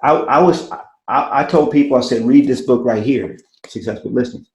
I told people, I said, read this book right here, Successful Listings.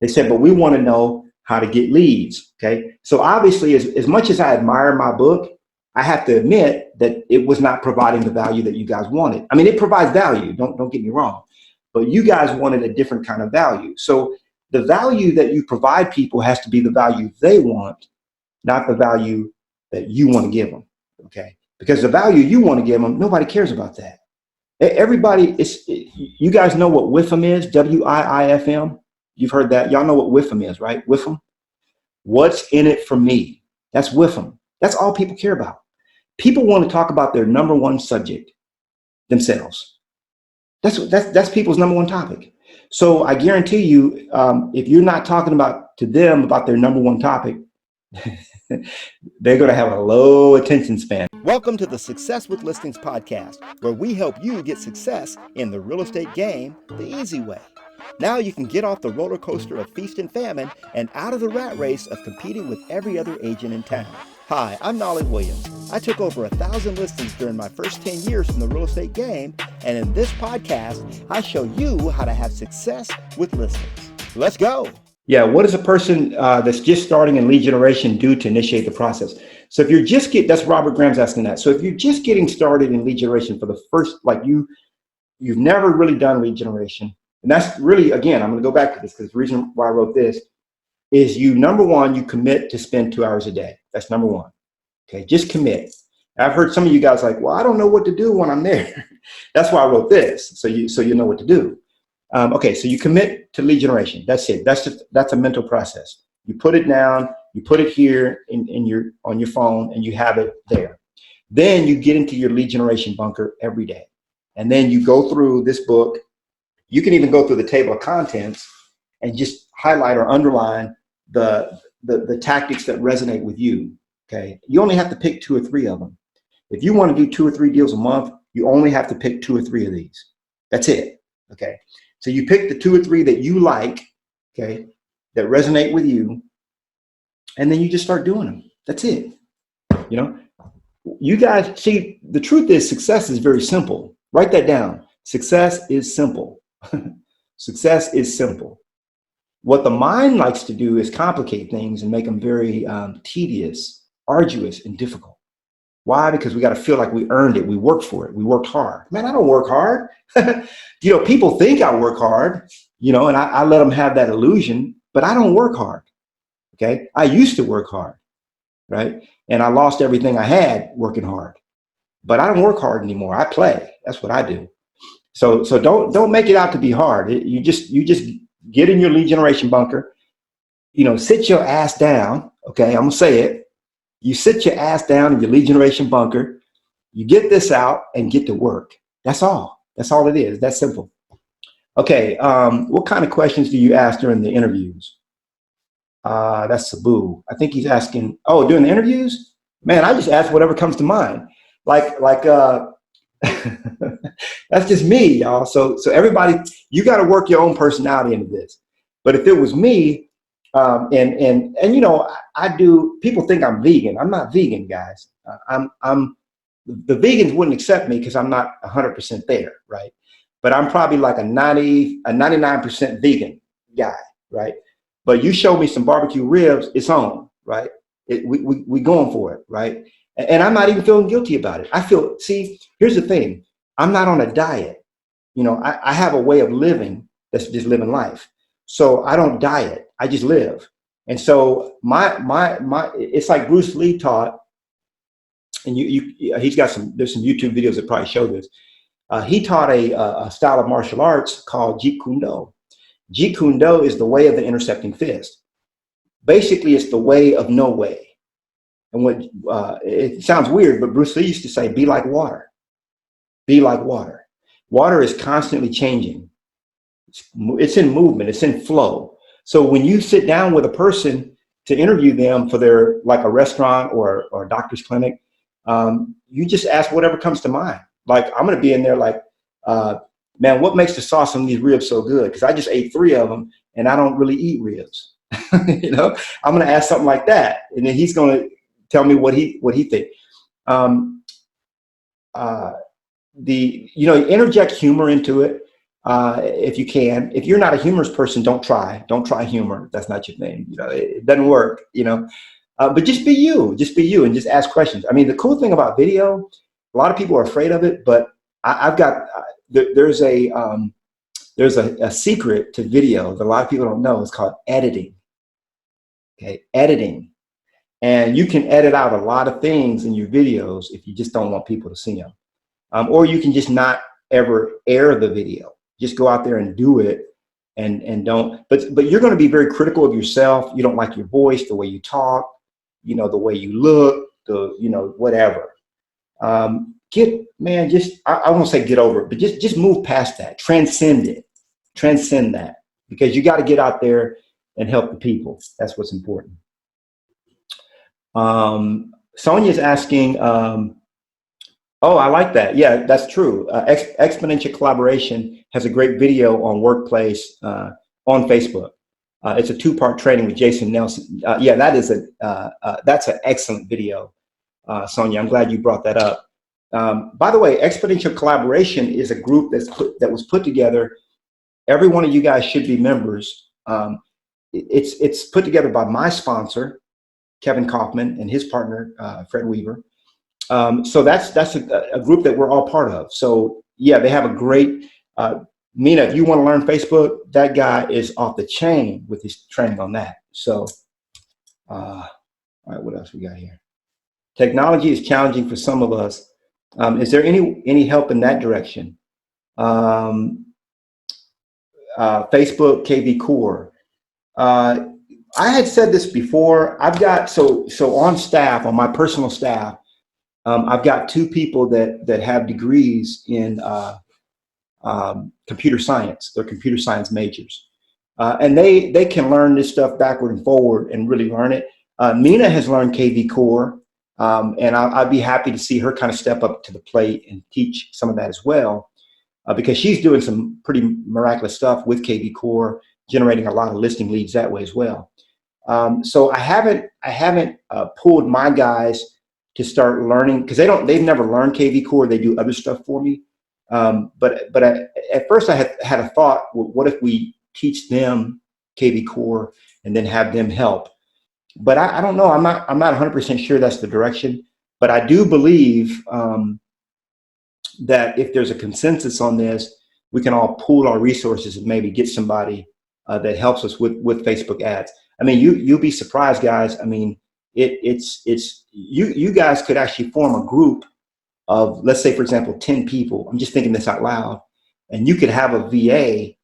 They said, but we want to know how to get leads. Okay. So obviously, as much as I admire my book, I have to admit that it was not providing the value that you guys wanted. I mean, it provides value. Don't get me wrong, but you guys wanted a different kind of value. So the value that you provide people has to be the value they want, not the value that you want to give them. Okay. Because the value you want to give them, nobody cares about that. Everybody you guys know what WIIFM is, WIIFM. You've heard that. Y'all know what WIIFM is, right? WIIFM. What's in it for me? That's WIIFM. That's all people care about. People want to talk about their number one subject, themselves. That's people's number one topic. So I guarantee you, if you're not talking to them about their number one topic, they're going to have a low attention span. Welcome to the Success with Listings podcast, where we help you get success in the real estate game the easy way. Now you can get off the roller coaster of feast and famine and out of the rat race of competing with every other agent in town. Hi, I'm Knolly Williams. I took over 1,000 listings during my first 10 years in the real estate game, and in this podcast, I show you how to have success with listings. Let's go. Yeah, what does a person that's just starting in lead generation do to initiate the process? So if you're that's Robert Graham's asking that. So if you're just getting started in lead generation for the first, you've never really done lead generation. And that's really, again, I'm going to go back to this because the reason why I wrote this is number one, you commit to spend 2 hours a day. That's number one. Okay, just commit. I've heard some of you guys like, well, I don't know what to do when I'm there. That's why I wrote this, so you know what to do. Okay, so you commit to lead generation. That's it. That's a mental process. You put it down, you put it here on your phone, and you have it there. Then you get into your lead generation bunker every day. And then you go through this book. You can even go through the table of contents and just highlight or underline the tactics that resonate with you. Okay, you only have to pick 2 or 3 of them. If you want to do 2 or 3 deals a month, you only have to pick 2 or 3 of these. That's it. Okay, so you pick the 2 or 3 that you like, okay, that resonate with you, and then you just start doing them. That's it. You know, you guys see, the truth is success is very simple. Write that down. Success is simple. Success is simple. What the mind likes to do is complicate things and make them very tedious, arduous, and difficult. Why? Because we got to feel like we earned it. We worked for it. We worked hard. Man, I don't work hard. People think I work hard, and I let them have that illusion, but I don't work hard. Okay. I used to work hard. Right. And I lost everything I had working hard, but I don't work hard anymore. I play. That's what I do. So don't make it out to be hard. You just get in your lead generation bunker, sit your ass down. Okay. I'm gonna say it. You sit your ass down in your lead generation bunker, you get this out and get to work. That's all. That's all it is. That's simple. Okay. What kind of questions do you ask during the interviews? That's Sabu. I think he's asking, during the interviews? Man, I just ask whatever comes to mind. That's just me, y'all. So everybody, you got to work your own personality into this. But if it was me, I do. People think I'm vegan. I'm not vegan, guys. The vegans wouldn't accept me because I'm not 100% there, right? But I'm probably like a 99% vegan guy, right? But you show me some barbecue ribs, it's on, right? We going for it, right? And I'm not even feeling guilty about it. Here's the thing. I'm not on a diet. I have a way of living that's just living life. So I don't diet. I just live. And so it's like Bruce Lee taught, and there's some YouTube videos that probably show this. He taught a style of martial arts called Jeet Kune Do. Jeet Kune Do is the way of the intercepting fist. Basically, it's the way of no way. And it sounds weird, but Bruce Lee used to say, be like water. Be like water. Water is constantly changing. It's in movement. It's in flow. So when you sit down with a person to interview them for their, like a restaurant or a doctor's clinic, you just ask whatever comes to mind. Like, I'm going to be in there like, man, what makes the sauce on these ribs so good? Because I just ate 3 of them and I don't really eat ribs. I'm going to ask something like that. And then he's going to tell me what he thinks. interject humor into it if you can. If you're not a humorous person, don't try humor. That's not your thing. It doesn't work. But just be you, and just ask questions. I mean, the cool thing about video, a lot of people are afraid of it, but I've got there's a secret to video that a lot of people don't know. It's called editing. Okay, editing. And you can edit out a lot of things in your videos if you just don't want people to see them. Or you can just not ever air the video. Just go out there and do it and don't. But you're going to be very critical of yourself. You don't like your voice, the way you talk, the way you look, whatever. I won't say get over it, but just move past that. Transcend it. Transcend that. Because you got to get out there and help the people. That's what's important. Sonia's asking, oh, I like that. Yeah, that's true. Exponential Collaboration has a great video on workplace on Facebook. It's a 2-part training with Jason Nelson. Yeah, that's an excellent video, Sonia. I'm glad you brought that up. By the way, Exponential Collaboration is a group that was put together. Every one of you guys should be members. It's put together by my sponsor, Kevin Kaufman, and his partner, Fred Weaver. So that's a group that we're all part of. So yeah, they have a great, Mina, if you want to learn Facebook, that guy is off the chain with his training on that. So, all right, what else we got here? Technology is challenging for some of us. Is there any help in that direction? Facebook, KV Core. I had said this before. I've got, so on staff, on my personal staff, I've got 2 people that have degrees in computer science. They're computer science majors. And they can learn this stuff backward and forward and really learn it. Mina has learned KV Core, and I'd be happy to see her kind of step up to the plate and teach some of that as well, because she's doing some pretty miraculous stuff with KV Core, generating a lot of listing leads that way as well. So I haven't pulled my guys to start learning, because they've never learned KV Core. They do other stuff for me. But at first I had a thought, well, what if we teach them KV Core and then have them help? But I don't know. I'm not 100% sure that's the direction. But I do believe that if there's a consensus on this, we can all pool our resources and maybe get somebody that helps us with Facebook ads. I mean, you'll be surprised, guys. I mean, you guys could actually form a group of, let's say, for example, 10 people. I'm just thinking this out loud. And you could have a VA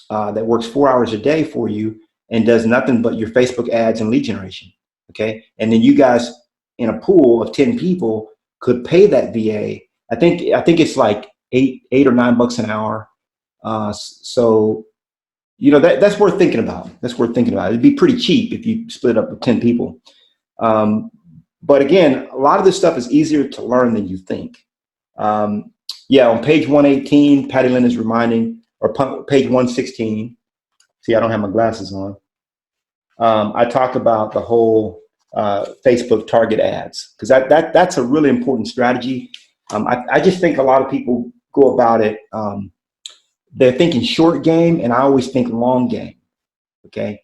that works 4 hours a day for you and does nothing but your Facebook ads and lead generation. Okay. And then you guys in a pool of 10 people could pay that VA. I think it's like $8 or $9 an hour. So, that's worth thinking about. It'd be pretty cheap if you split up with 10 people. But again, a lot of this stuff is easier to learn than you think. Yeah, on page 118, Patty Lynn is reminding, or page 116. See, I don't have my glasses on. I talk about the whole Facebook target ads, because that's a really important strategy. I just think a lot of people go about it. They're thinking short game, and I always think long game. Okay,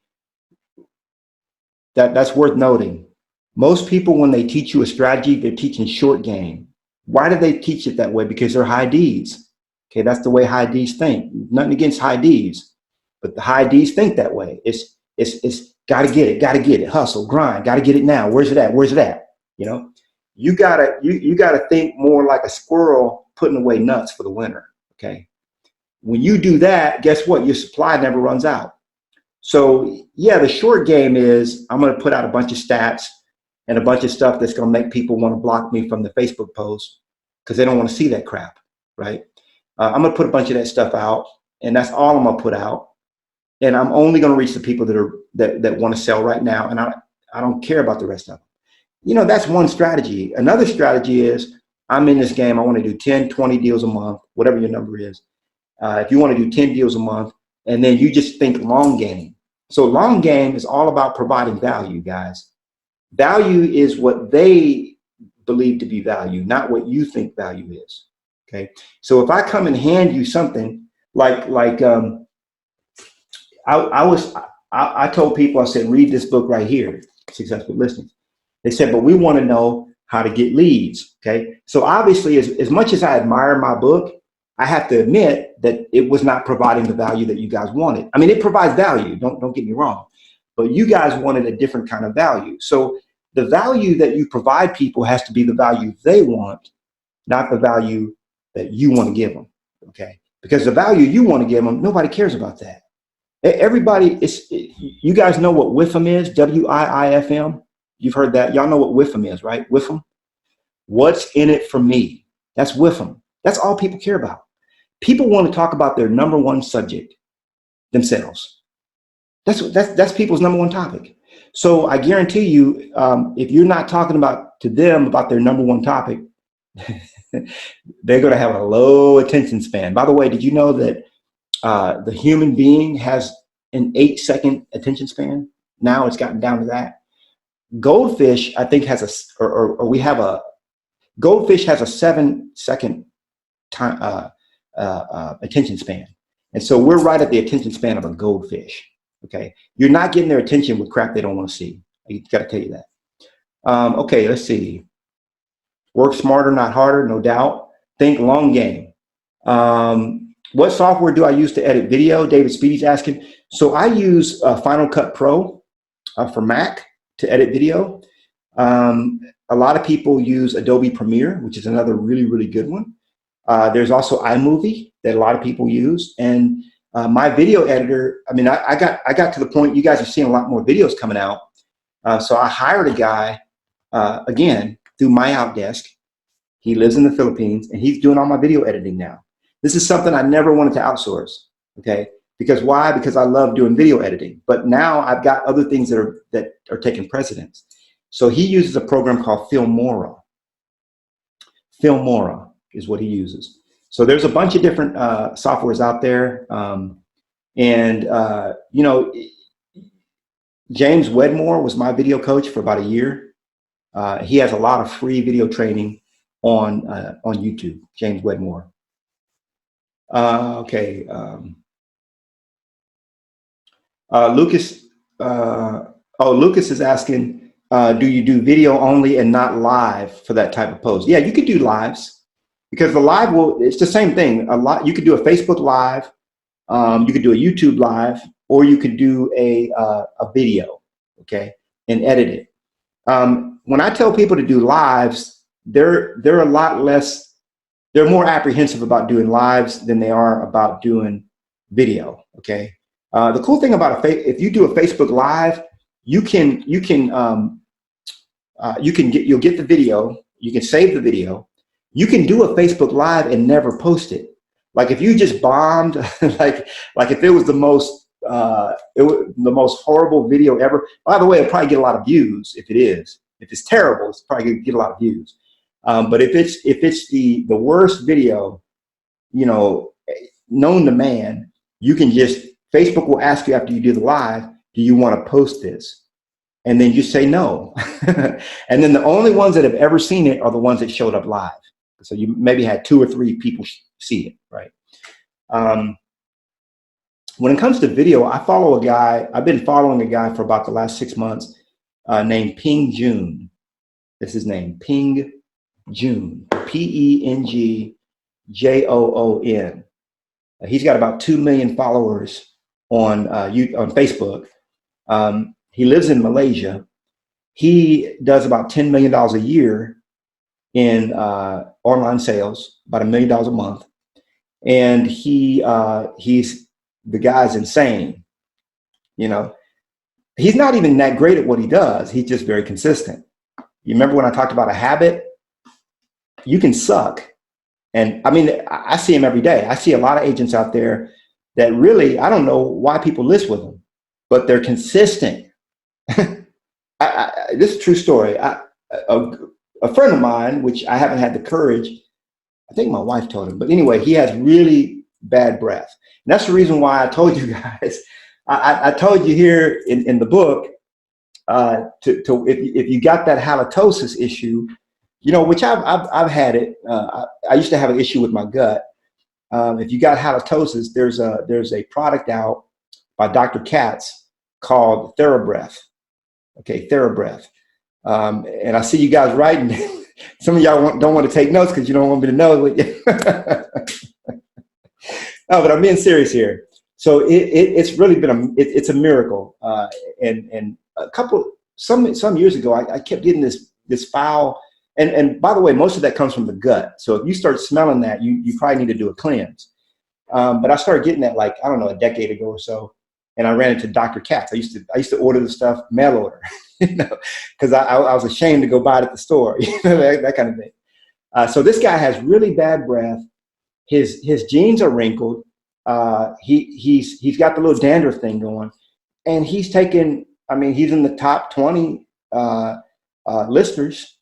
that's worth noting. Most people, when they teach you a strategy, they're teaching short game. Why do they teach it that way? Because they're high Ds. Okay, that's the way high Ds think. Nothing against high Ds, but the high Ds think that way. It's gotta get it, hustle, grind, gotta get it now. Where's it at? You gotta think more like a squirrel putting away nuts for the winter. Okay, when you do that, guess what? Your supply never runs out. So yeah, the short game is I'm gonna put out a bunch of stats and a bunch of stuff that's going to make people want to block me from the Facebook post because they don't want to see that crap, right? I'm going to put a bunch of that stuff out, and that's all I'm going to put out. And I'm only going to reach the people that want to sell right now, and I don't care about the rest of them. That's one strategy. Another strategy is I'm in this game. I want to do 10, 20 deals a month, whatever your number is. If you want to do 10 deals a month, and then you just think long game. So long game is all about providing value, guys. Value is what they believe to be value, not what you think value is. Okay. So if I come and hand you something I told people, I said, read this book right here, Successful Listening. They said, but we want to know how to get leads. Okay. So obviously, as much as I admire my book, I have to admit that it was not providing the value that you guys wanted. I mean, it provides value. Don't get me wrong, but you guys wanted a different kind of value. So the value that you provide people has to be the value they want, not the value that you want to give them. Okay. Because the value you want to give them, nobody cares about that. Everybody you guys know what WIIFM is, WIIFM. You've heard that. Y'all know what WIIFM is, right? WIIFM. What's in it for me? That's WIIFM. That's all people care about. People want to talk about their number one subject, themselves. That's people's number one topic. So I guarantee you, if you're not talking to them about their number one topic, they're going to have a low attention span. By the way, did you know that the human being has an 8-second attention span? Now it's gotten down to that. Goldfish, I think, goldfish has a 7-second time attention span, and so we're right at the attention span of a goldfish. Okay, you're not getting their attention with crap they don't want to see. I got to tell you that. Okay, let's see. Work smarter, not harder, no doubt. Think long game. What software do I use to edit video? David Speedy's asking. So I use Final Cut Pro for Mac to edit video. A lot of people use Adobe Premiere, which is another really, really good one. There's also iMovie that a lot of people use. And my video editor, I mean, I got to the point, you guys are seeing a lot more videos coming out. So I hired a guy, again, through my Outdesk. He lives in the Philippines, and he's doing all my video editing now. This is something I never wanted to outsource, okay? Because why? Because I love doing video editing. But now I've got other things that are taking precedence. So he uses a program called Filmora. Filmora is what he uses. So there's a bunch of different softwares out there. You know, James Wedmore was my video coach for about a year. He has a lot of free video training on YouTube, James Wedmore. Okay. Lucas is asking, do you do video only and not live for that type of post? Yeah, you could do lives, because the live it's the same thing. You could do a Facebook live, you could do a YouTube live, or you could do a video, okay, and edit it. When I tell people to do lives, they're a lot less, they're more apprehensive about doing lives than they are about doing video, okay? The cool thing about if you do a Facebook live, you'll get the video, you can save the video, you can do a Facebook live and never post it. Like if you just bombed, like if it was the most horrible video ever. By the way, it'll probably get a lot of views if it is. If it's terrible, it's probably gonna get a lot of views. But if it's the worst video, you know, known to man, you can Facebook will ask you after you do the live, do you want to post this? And then you say no. And then the only ones that have ever seen it are the ones that showed up live. So you maybe had 2 or 3 people see it, right? When it comes to video, I've been following a guy for about the last 6 months named Ping Jun. That's his name, Ping Jun, PENGJOON. He's got about 2 million followers on Facebook. He lives in Malaysia. He does about $10 million a year in online sales, about $1 million a month. And the guy's insane. You know, he's not even that great at what he does. He's just very consistent. You remember when I talked about a habit? You can suck. And I mean, I see him every day. I see a lot of agents out there that really, I don't know why people list with them, but they're consistent. This is a true story. A friend of mine, which I haven't had the courage, I think my wife told him, but anyway, he has really bad breath. And that's the reason why I told you guys, I told you here in the book, if you got that halitosis issue, which I've had it. I used to have an issue with my gut. If you got halitosis, there's a product out by Dr. Katz called TheraBreath. Okay, TheraBreath. And I see you guys writing. Some of y'all don't want to take notes because you don't want me to know. No, but I'm being serious here. So it's really been it's a miracle. And some years ago, I kept getting this foul. And by the way, most of that comes from the gut. So if you start smelling that, you probably need to do a cleanse. But I started getting that I don't know, a decade ago or so. And I ran into Dr. Katz. I used to order the stuff mail order, because I was ashamed to go buy it at the store, that kind of thing. So this guy has really bad breath. His jeans are wrinkled. He's got the little dandruff thing going, and he's taken. I mean, he's in the top 20 listers.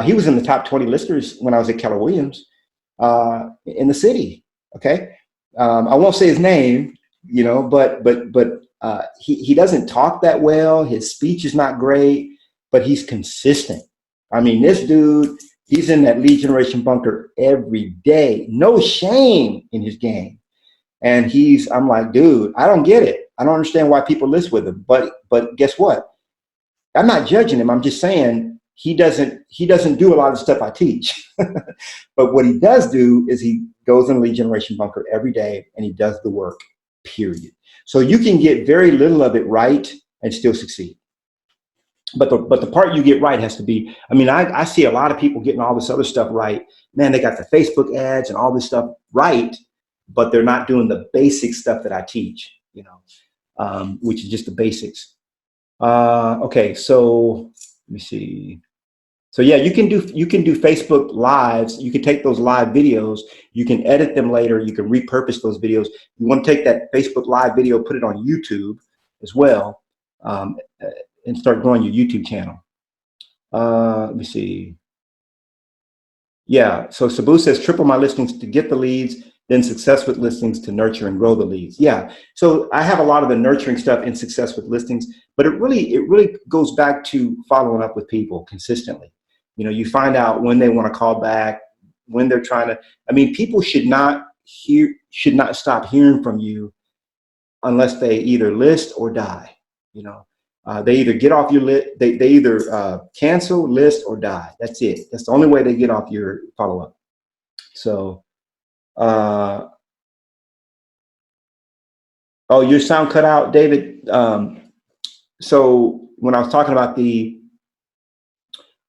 He was in the top 20 listers when I was at Keller Williams in the city. Okay, I won't say his name, but he doesn't talk that well. His speech is not great, but he's consistent. I mean, this dude, he's in that lead generation bunker every day. No shame in his game. And I'm like, dude, I don't get it. I don't understand why people list with him. But guess what? I'm not judging him. I'm just saying he doesn't do a lot of stuff I teach. But what he does do is he goes in the lead generation bunker every day and he does the work, period. So you can get very little of it right and still succeed. But the part you get right has to be, I mean, I see a lot of people getting all this other stuff right. Man, they got the Facebook ads and all this stuff right, but they're not doing the basic stuff that I teach, which is just the basics. Okay, so let me see. So yeah, you can do Facebook lives. You can take those live videos. You can edit them later. You can repurpose those videos. You want to take that Facebook live video, put it on YouTube as well, and start growing your YouTube channel. Let me see. Yeah, so Sabu says triple my listings to get the leads, then success with listings to nurture and grow the leads. Yeah, so I have a lot of the nurturing stuff in success with listings, but it really goes back to following up with people consistently. You find out when they want to call back, when they're trying to. I mean, people should not stop hearing from you unless they either list or die. They either get off your list, they either cancel, list, or die. That's it. That's the only way they get off your follow-up. So, oh, your sound cut out, David. So when I was talking about the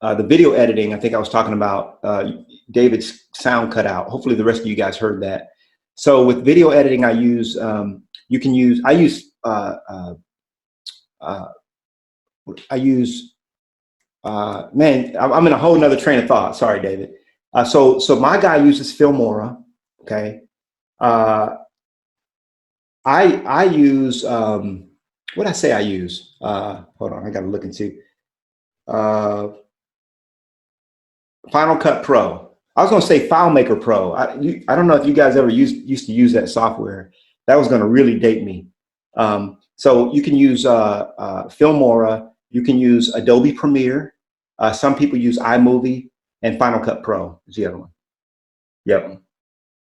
video editing, I think I was talking about David's sound cut out. Hopefully the rest of you guys heard that. So with video editing, I use man, I'm in a whole nother train of thought. Sorry, David. So my guy uses Filmora. Okay. I use, what did I say I use? Hold on, I got to look and see. Final Cut Pro. I was going to say FileMaker Pro. I don't know if you guys ever used to use that software. That was going to really date me. So you can use Filmora. You can use Adobe Premiere. Some people use iMovie, and Final Cut Pro is the other one. Yep.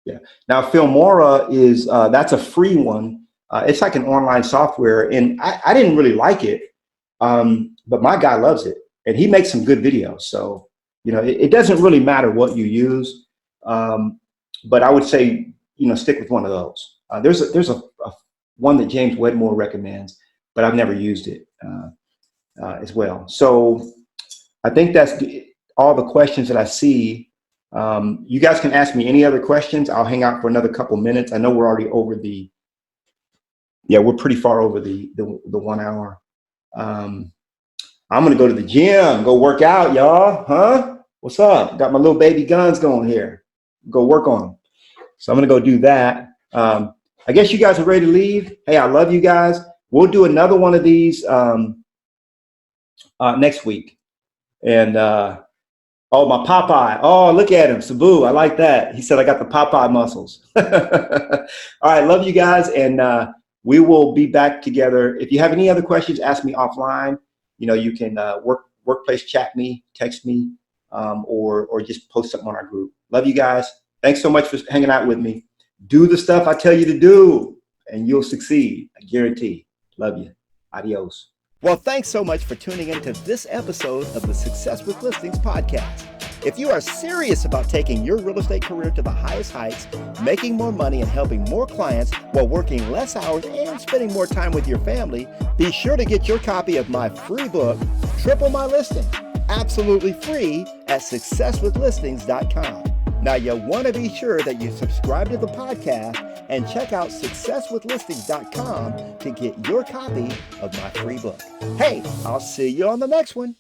Yeah. Now Filmora is that's a free one. It's like an online software, and I didn't really like it, but my guy loves it, and he makes some good videos. So it doesn't really matter what you use, but I would say stick with one of those. There's a one that James Wedmore recommends, but I've never used it as well. So I think that's all the questions that I see. You guys can ask me any other questions. I'll hang out for another couple minutes. I know we're already over we're pretty far over the 1 hour. I'm gonna go to the gym, go work out, y'all. Huh? What's up? Got my little baby guns going here. Go work on them. So I'm gonna go do that. I guess you guys are ready to leave. Hey, I love you guys. We'll do another one of these next week. And oh, my Popeye. Oh, look at him, Sabu. I like that. He said I got the Popeye muscles. All right, love you guys, and we will be back together. If you have any other questions, ask me offline. You can workplace chat me, text me. or just post something on our group. Love you guys. Thanks so much for hanging out with me. Do the stuff I tell you to do, and you'll succeed. I guarantee. Love you. Adios. Well, thanks so much for tuning into this episode of the Success with Listings podcast. If you are serious about taking your real estate career to the highest heights, making more money and helping more clients while working less hours and spending more time with your family, be sure to get your copy of my free book, Triple My Listing, absolutely free at successwithlistings.com. Now, you want to be sure that you subscribe to the podcast and check out successwithlistings.com to get your copy of my free book. Hey, I'll see you on the next one.